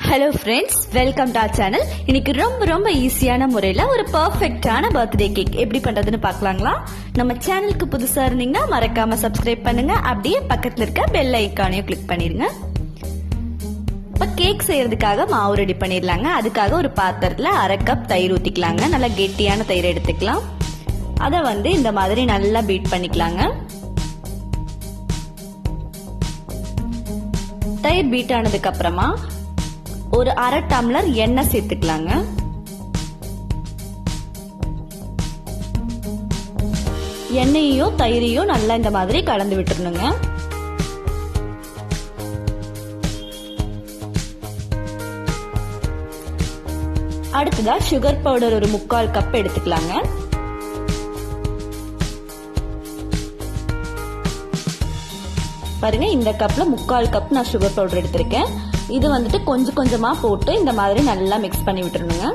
Hello friends, welcome to our channel. இன்னைக்கு ரொம்ப ஈஸியான முறையில் ஒரு பர்ஃபெக்டான பர்த்டே கேக் எப்படி பண்றதுன்னு பார்க்கலாங்களா? நம்ம சேனலுக்கு புதுசா இருந்தீங்கன்னா மறக்காம சப்ஸ்கிரைப் பண்ணுங்க. அப்படியே பக்கத்துல இருக்க பெல் ஐக்கானையும் கிளிக் பண்ணிருங்க. இப்ப கேக் செய்யறதுக்காக மாவு ரெடி பண்ணிடலாங்க. அதுக்காக ஒரு பாத்திரத்துல 1/2 கப் தயிர் ஊத்திக்கலாங்க. நல்லா கெட்டியான தயிர் எடுத்துக்கலாம். அதை இந்த மாதிரி நல்லா பீட் பண்ணிக்கலாங்க. தயிர் பீட் ஆனதுக்கு அப்புறமா ஒரு 1/2 டம்ளர் எண்ணெய் சேர்த்துக்கலாங்க. எண்ணெயையும் தயிரையும் நல்லா இந்த மாதிரி கலந்து விட்டுறணுங்க. அடுத்ததா சுகர் பவுடர் ஒரு 3/4 கப் எடுத்துக்கலாங்க. பாருங்க, இந்த கப்ல 3/4 கப் நான் சுகர் பவுடர் எடுத்திருக்கேன். இது கொஞ்சம் கொஞ்சமா போட்டு இந்த மாதிரி நல்லா மிக்ஸ் பண்ணி விட்டுருணுங்க.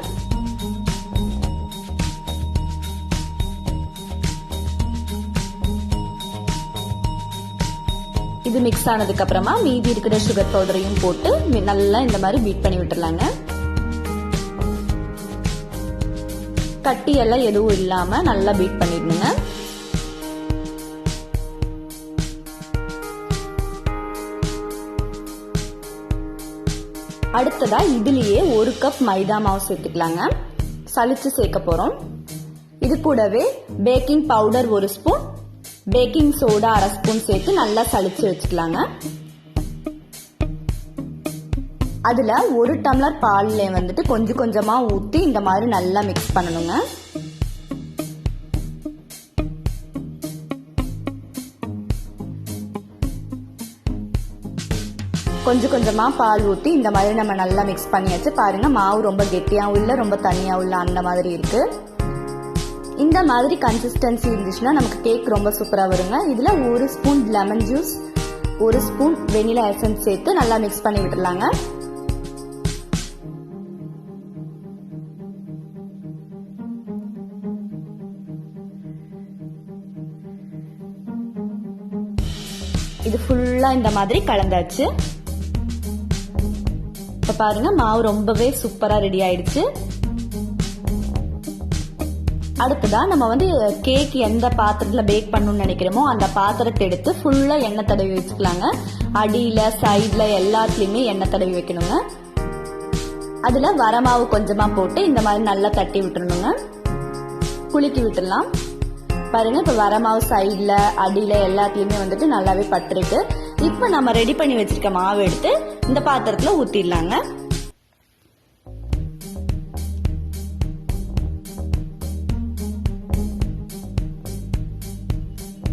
இது மிக்ஸ் ஆனதுக்கு அப்புறமா மீதி இருக்கிற சுகர் பவுடரையும் போட்டு நல்லா இந்த மாதிரி பீட் பண்ணி விட்டுறலாங்க. கட்டி எல்லாம் எதுவும் இல்லாம நல்லா பீட் பண்ணிடணுங்க. அடுத்ததா இதுலயே 1 கப் மைதா மாவு சேர்த்துக்கலாங்க. சலிச்சு சேர்க்க போறோம். இது கூடவே baking powder 1 spoon, baking soda 1/2 spoon சேர்த்து நல்லா சலிச்சு வச்சுக்கலாங்க. அதுல 1 டம்ளர் பால்ல கொஞ்சம் கொஞ்சமா ஊத்தி இந்த மாதிரி நல்லா மிக்ஸ் பண்ணணுங்க. கொஞ்சம் கொஞ்சமா பால் ஊத்தி இந்த மாதிரி நம்ம நல்லா மிக்ஸ் பண்ணியாச்சு. பாருங்க, மாவு ரொம்ப கெட்டியாவும் இல்ல ரொம்ப தண்ணியாவும் இல்ல, அந்த மாதிரி இருக்கு. இந்த மாதிரி கன்சிஸ்டன்சி இருந்துச்சுன்னா நமக்கு கேக் ரொம்ப சூப்பரா வருங்க. இதுல 1 spoon lemon juice, 1 spoon vanilla essence சேர்த்து நல்லா மிக்ஸ் பண்ணி விட்டுறலாங்க. இது ஃபுல்லா இந்த மாதிரி கலந்தாச்சு. இப்ப பாருங்க, மாவு ரொம்பவே சூப்பரா ரெடி ஆயிடுச்சு. அடுத்ததா நம்ம கேக் எந்த பாத்திரத்துல பேக் பண்ணணும்னு நினைக்கிறோமோ அந்த பாத்திரத்தை எடுத்து ஃபுல்லா எண்ணெய் தடவி வச்சுக்கலாங்க. அடியில சைட்ல எல்லாத்துலயுமே எண்ணெய் தடவி வைக்கணுங்க. அதுல வரமாவு கொஞ்சமா போட்டு இந்த மாதிரி நல்லா தட்டி விட்டுறணுங்க. குலுக்கி விட்டுடலாம். பாருங்க, இப்ப வரமாவு சைட்ல அடியில எல்லாத்தையுமே நல்லாவே பட்டிருக்கு. இப்ப நம்ம ரெடி பண்ணி வச்சிருக்க மாவு எடுத்து இந்த பாத்திரத்துல ஊத்திடலாங்க.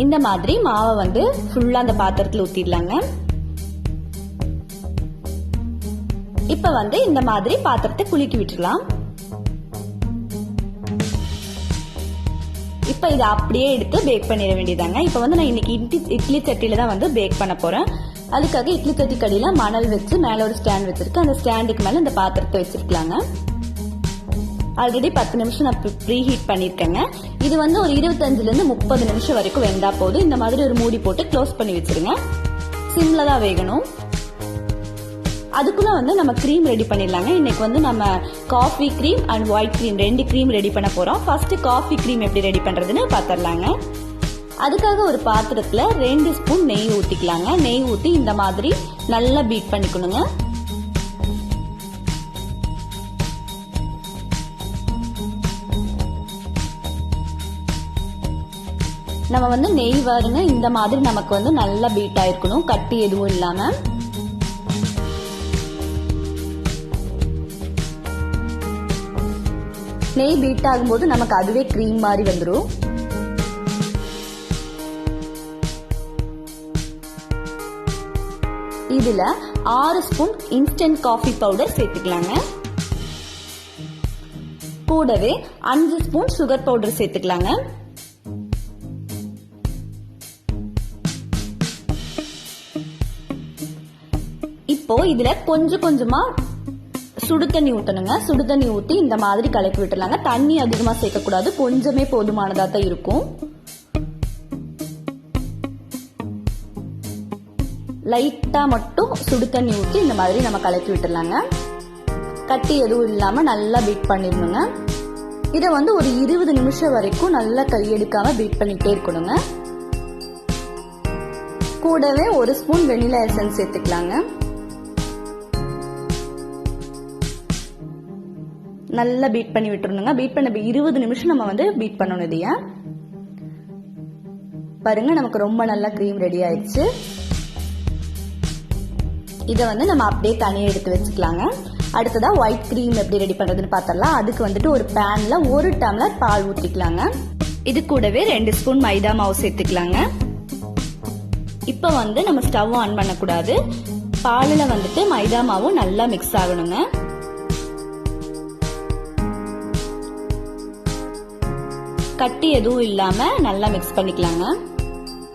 இந்த மாதிரி மாவை ஃபுல்லா அந்த பாத்திரத்துல ஊத்திடலாங்க. இப்ப இந்த மாதிரி பாத்திரத்தை குலுக்கி விட்டுடலாம். இப்ப இதை அப்படியே எடுத்து பேக் பண்ணிட வேண்டியதாங்க. இப்ப நான் இன்னைக்கு இட்லி சட்டியில தான் பேக் பண்ண போறேன். அதுக்காக இட்லி சட்டி கடியில மணல் வச்சு மேல ஒரு ஸ்டாண்ட் வச்சிருக்கேன். அந்த ஸ்டாண்டுக்கு மேல இந்த பாத்திரத்தை வச்சிருக்கலாங்க. ஆல்ரெடி 10 நிமிஷம் நான் ப்ரீ ஹீட் பண்ணிருக்கேங்க. இது ஒரு 25ல இருந்து 30 நிமிஷம் வரைக்கும் வெந்தா போதும். இந்த மாதிரி ஒரு மூடி போட்டு க்ளோஸ் பண்ணி வச்சிருங்க. சிம்ல தான் வேகணும். அதுக்குள்ள நம்ம கிரீம் ரெடி பண்ணிடலாங்க. இன்னைக்கு நம்ம coffee cream and white cream 2 cream ready பண்ண போறோம். ஃபர்ஸ்ட் காஃபி கிரீம் எப்படி ரெடி பண்றதுன்னு பாத்திரலாங்க. அதுக்காக ஒரு பாத்திரத்துல 2 ஸ்பூன் நெய் ஊத்திக்கலாங்க. நெய் ஊத்தி இந்த மாதிரி நல்லா பீட் பண்ணிக்கணுங்க. நம்ம நெய் பாருங்க, இந்த மாதிரி நமக்கு நல்லா பீட் ஆயிருக்கணும், கட்டி எதுவும் இல்லாம. நெய் பீட் ஆகும்போது நமக்கு அதுவே கிரீம் மாதிரி வந்துடும். இதுல 6 ஸ்பூன் இன்ஸ்டன்ட் காஃபி பவுடர் சேர்த்துக்கலாங்க. கூடவே 5 ஸ்பூன் சுகர் பவுடர் சேர்த்துக்கலாங்க. இப்போ இதுல கொஞ்சம் கொஞ்சமா சுடு தண்ணி ஊத்தணுங்க. சுடு தண்ணி ஊத்தி இந்த மாதிரி கலக்கி விட்டுலாங்க. தண்ணி அதிகமா சேர்க்க கூடாது, கொஞ்சமே போதுமானதா தான் இருக்கும். லைட்டா மட்டும் சுடு தண்ணி ஊற்றி இந்த மாதிரி நம்ம கலக்கி விட்டுடலாங்க. கட்டி எதுவும் இல்லாம நல்லா பீட் பண்ணிடணுங்க. இதை வந்து ஒரு 20 நிமிஷம் வரைக்கும் நல்லா கையெடுக்காம பீட் பண்ணிட்டே இருக்கணுங்க. கூடவே 1 ஸ்பூன் வெனிலா எசன்ஸ் சேர்த்துக்கலாங்க. நல்லா பீட் பண்ணி விட்டுருணுங்க. பீட் பண்ண 20 நிமிஷம் நம்ம வந்து பீட் பண்ணணும். இதையா பாருங்க, நமக்கு ரொம்ப நல்லா க்ரீம் ரெடி ஆயிடுச்சு. இதை வந்து நம்ம அப்படியே தனியாக எடுத்து வச்சுக்கலாங்க. அடுத்ததா ஒயிட் க்ரீம் எப்படி ரெடி பண்றதுன்னு பார்த்தரலாம். அதுக்கு வந்துட்டு ஒரு பேன்ல 1 டம்ளர் பால் ஊற்றிக்கலாங்க. இது கூடவே 2 ஸ்பூன் மைதா மாவு சேர்த்துக்கலாங்க. இப்போ வந்து நம்ம ஸ்டவ் ஆன் பண்ணக்கூடாது. பாலில் வந்துட்டு மைதா மாவும் நல்லா மிக்ஸ் ஆகணுங்க. கட்டி எதுவும் இல்லாம நல்லா மிக்ஸ் பண்ணிக்கலாங்க.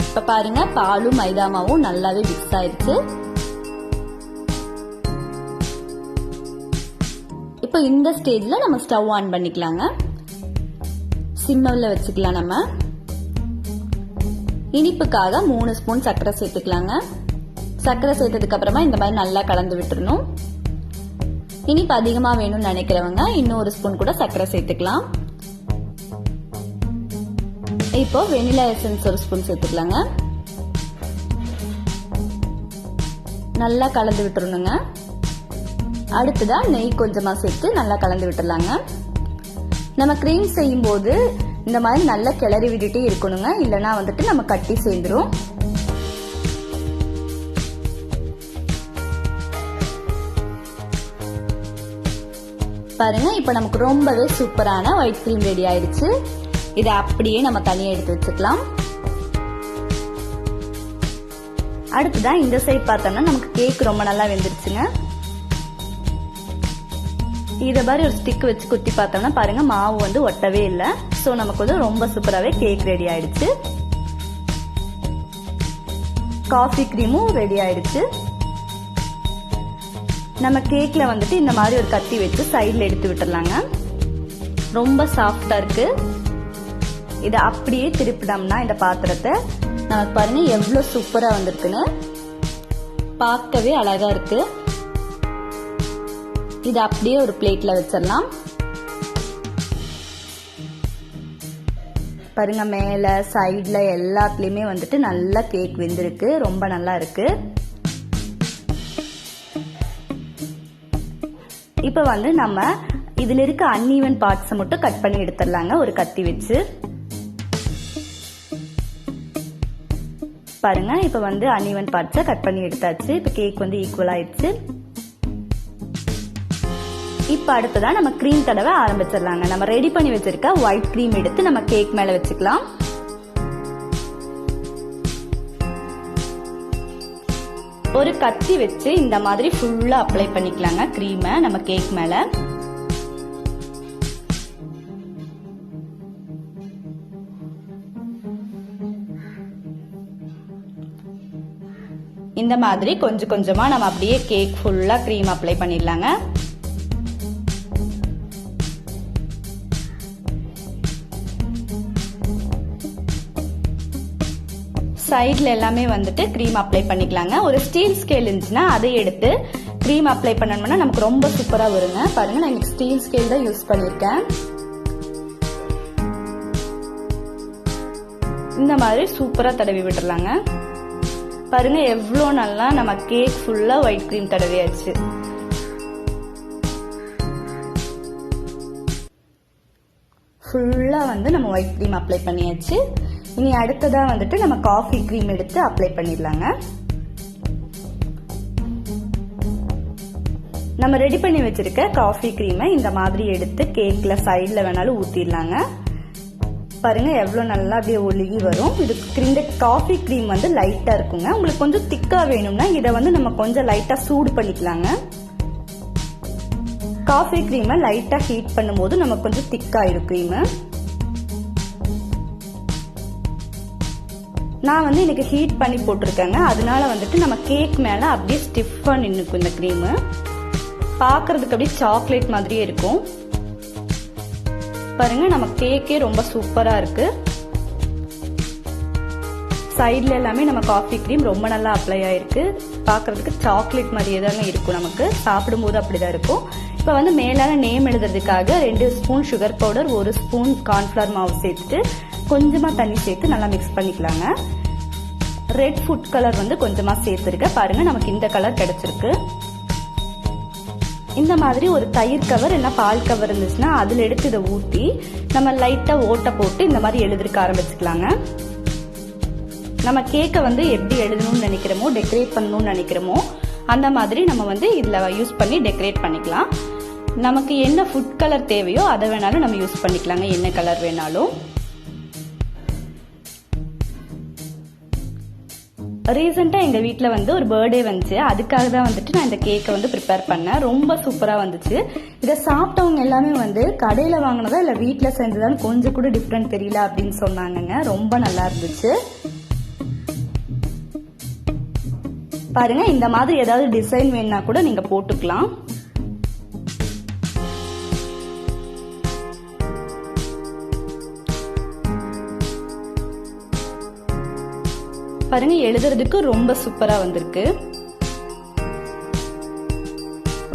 இப்ப பாருங்க, பாலும் மைதா மாவும் நல்லாவே மிக்ஸ் ஆயிடுச்சு. இப்போ இந்த ஸ்டேஜ்ல நம்ம ஸ்டவ் ஆன் பண்ணிக்கலாங்க. சிம்மில் வச்சுக்கலாம். நம்ம இனிப்புக்காக 3 ஸ்பூன் சர்க்கரை சேர்த்துக்கலாங்க. சர்க்கரை சேர்த்ததுக்கு அப்புறமா இந்த மாதிரி நல்லா கலந்து விட்டுறணும். இனிப்பு அதிகமா வேணும்னு நினைக்கிறவங்க இன்னும் 1 ஸ்பூன் கூட சர்க்கரை சேர்த்துக்கலாம். இப்போ வெனிலா எசன்ஸ் 1 ஸ்பூன் சேர்த்துக்கலாங்க. நல்லா கலந்து விட்டுறணுங்க. அடுத்ததா நெய் கொஞ்சமா சேர்த்து நல்லா கலந்து விட்டுறலாங்க. நம்ம க்ரீம் செய்யும் போது இந்த மாதிரி நல்லா கிளறி விட்டுட்டே இருக்கணுங்க. இல்லைன்னா வந்துட்டு நம்ம கட்டி சேர்ந்துரும். பாருங்க, இப்ப நமக்கு ரொம்பவே சூப்பரான ஒயிட் க்ரீம் ரெடி ஆயிடுச்சு. இதை அப்படியே நம்ம தனியாக எடுத்து வச்சுக்கலாம். அடுத்ததான் இந்த சைட் பார்த்தோம்னா நமக்கு கேக் ரொம்ப நல்லா வெந்துருச்சுங்க. இதை மாதிரி ஒரு ஸ்டிக் வச்சு குத்தி பார்த்தோம்னா பாருங்க, மாவு வந்து ஒட்டவே இல்லை. ஸோ நமக்கு வந்து ரொம்ப சூப்பராகவே கேக் ரெடி ஆயிடுச்சு. காஃபி க்ரீமும் ரெடி ஆயிடுச்சு. நம்ம கேக்ல வந்துட்டு இந்த மாதிரி ஒரு கத்தி வச்சு சைட்ல எடுத்து விட்டுறலாங்க. ரொம்ப சாஃப்டா இருக்கு. இதை அப்படியே திருப்பினோம்னா இந்த பாத்திரத்தை நமக்கு பாருங்க எவ்வளவு சூப்பரா வந்திருக்குன்னு. பார்க்கவே அழகா இருக்கு. இதை அப்படியே ஒரு பிளேட்ல வச்சிடலாம். பாருங்க, மேல சைட்ல எல்லாத்துலயுமே வந்துட்டு நல்லா கேக் வெந்திருக்கு. ரொம்ப நல்லா இருக்கு. இப்ப வந்து நம்ம இதுல இருக்க அன்ஈவன் பார்ட்ஸ் மட்டும் கட் பண்ணி எடுத்துடலாங்க ஒரு கத்தி வச்சு. பாருங்க, இப்ப வந்து அன்ஈவன் பார்ட்ஸை கட் பண்ணி எடுத்தாச்சு. இப்ப கேக் வந்து ஈக்குவல் ஆயிடுச்சு. இப்ப அடுத்ததான் நம்ம க்ரீம் தடவை ஆரம்பிச்சிடலாங்க. நம்ம ரெடி பண்ணி வச்சிருக்க ஒயிட் க்ரீம் எடுத்து நம்ம கேக் மேல வச்சுக்கலாம். ஒரு கத்தி வச்சு இந்த மாதிரி ஃபுல்லா அப்ளை பண்ணிக்கலாங்க க்ரீமை நம்ம கேக் மேல. இந்த மாதிரி கொஞ்சம் கொஞ்சமா நம்ம அப்படியே கேக் ஃபுல்லா க்ரீம் அப்ளை பண்ணிடலாங்க. சைட்ல எல்லாமே வந்துட்டு க்ரீம் அப்ளை பண்ணிக்கலாங்க. ஒரு ஸ்டீல் ஸ்கேல் இருந்துச்சுன்னா அதை எடுத்து க்ரீம் அப்ளை பண்ணணும்னா நமக்கு ரொம்ப சூப்பரா வருங்க. பாருங்க, நான் இன்னைக்கு ஸ்டீல் ஸ்கேல் தான் யூஸ் பண்ணிருக்கேன். இந்த மாதிரி சூப்பரா தடவி விட்டுறலாங்க. பாருங்க எவ்வளோ நல்லா நம்ம கேக் ஃபுல்லா ஒயிட் க்ரீம் தடவியாச்சு. ஃபுல்லா வந்து நம்ம ஒயிட் க்ரீம் அப்ளை பண்ணியாச்சு. இனி அடுத்ததா வந்துட்டு நம்ம காஃபி க்ரீம் எடுத்து அப்ளை பண்ணிடலாங்க. நம்ம ரெடி பண்ணி வச்சிருக்க காஃபி க்ரீமை இந்த மாதிரி எடுத்து கேக்ல சைட்ல வேணாலும் ஊத்திடலாங்க. பாருங்க எவ்வளவு நல்லா அப்படியே ஒழுகி வரும். இது இந்த காஃபி க்ரீம் வந்து லைட்டா இருக்குங்க. உங்களுக்கு கொஞ்சம் திக்கா வேணும்னா இதை வந்து நம்ம கொஞ்சம் லைட்டா சூடு பண்ணிக்கலாங்க. காஃபி க்ரீமை லைட்டா ஹீட் பண்ணும்போது நமக்கு கொஞ்சம் திக்காயிரும் க்ரீம். நான் வந்து இன்னைக்கு ஹீட் பண்ணி போட்டிருக்கேங்க. அதனால வந்துட்டு நம்ம கேக் மேல அப்படியே ஸ்டிஃபா நின்னுக்கும். இந்த க்ரீம் பாக்குறதுக்கு அப்படியே சாக்லேட் மாதிரியே இருக்கும். பாருங்க, நம்ம கேக்கே ரொம்ப சூப்பரா இருக்கு. சைடில் எல்லாமே நம்ம காஃபி க்ரீம் ரொம்ப நல்லா அப்ளை ஆயிருக்கு. பார்க்கறதுக்கு சாக்லேட் மாதிரியே தாங்க இருக்கும், நமக்கு சாப்பிடும்போது அப்படிதான் இருக்கும். இப்போ வந்து மேலான நேம் எழுதுறதுக்காக 2 spoon sugar powder, 1 spoon cornflour மாவு சேர்த்துட்டு கொஞ்சமாக தண்ணி சேர்த்து நல்லா மிக்ஸ் பண்ணிக்கலாங்க. ரெட் ஃபுட் கலர் வந்து கொஞ்சமாக சேர்த்துருக்கேன். பாருங்க நமக்கு இந்த கலர் கிடைச்சிருக்கு. இந்த மாதிரி ஒரு தயிர் கவர் இல்லைன்னா பால் கவர் இருந்துச்சுன்னா அதில் எடுத்து இதை ஊற்றி நம்ம லைட்டாக ஓட்டை போட்டு இந்த மாதிரி எழுதிருக்க ஆரம்பிச்சுக்கலாங்க. நம்ம கேக்கை வந்து எப்படி எழுதணும்னு நினைக்கிறோமோ, டெக்கரேட் பண்ணணும்னு நினைக்கிறோமோ அந்த மாதிரி நம்ம வந்து இதில் யூஸ் பண்ணி டெக்கரேட் பண்ணிக்கலாம். நமக்கு என்ன ஃபுட் கலர் தேவையோ அதை வேணாலும் நம்ம யூஸ் பண்ணிக்கலாங்க, என்ன கலர் வேணாலும். ரீசெண்டாக எங்கள் வீட்டில் வந்து ஒரு பர்த்டே வந்துச்சு, அதுக்காக தான் வந்துட்டு நான் இந்த கேக்கை வந்து ப்ரிப்பேர் பண்ணேன். ரொம்ப சூப்பராக வந்துச்சு. இதை சாப்பிட்டவங்க எல்லாமே வந்து கடையில் வாங்கினதா இல்லை வீட்டில் செஞ்சதான்னு கொஞ்சம் கூட டிஃப்ரெண்ட் தெரியல அப்படின்னு சொன்னாங்கங்க. ரொம்ப நல்லா இருந்துச்சு. பாருங்க இந்த மாதிரி ஏதாவது டிசைன் வேணும்னா கூட நீங்க போட்டுக்கலாம். பாருங்க எழுதுறதுக்கு ரொம்ப சூப்பரா வந்திருக்கு.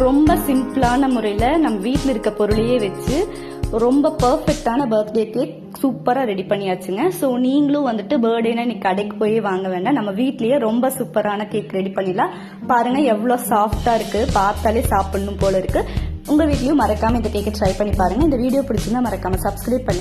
ரொம்ப சிம்பிளான முறையில நம்ம வீட்டில் இருக்க பொருளையே வச்சு ரொம்ப பர்ஃபெக்டான பர்த்டே கேக் சூப்பரா ரெடி பண்ணியாச்சுங்க. ஸோ நீங்களும் வந்துட்டு பர்த்டேனா நீ கடைக்கு போய் வாங்க வேண்டாம், நம்ம வீட்லயே ரொம்ப சூப்பரான கேக் ரெடி பண்ணிடலாம். பாருங்க எவ்வளவு சாஃப்டா இருக்கு, பார்த்தாலே சாப்பிடணும் போல இருக்கு. உங்க வீட்லயும் மறக்காம இந்த கேக்கை ட்ரை பண்ணி பாருங்க. இந்த வீடியோ பிடிச்சிருந்தா மறக்காம சப்ஸ்கிரைப் பண்ணி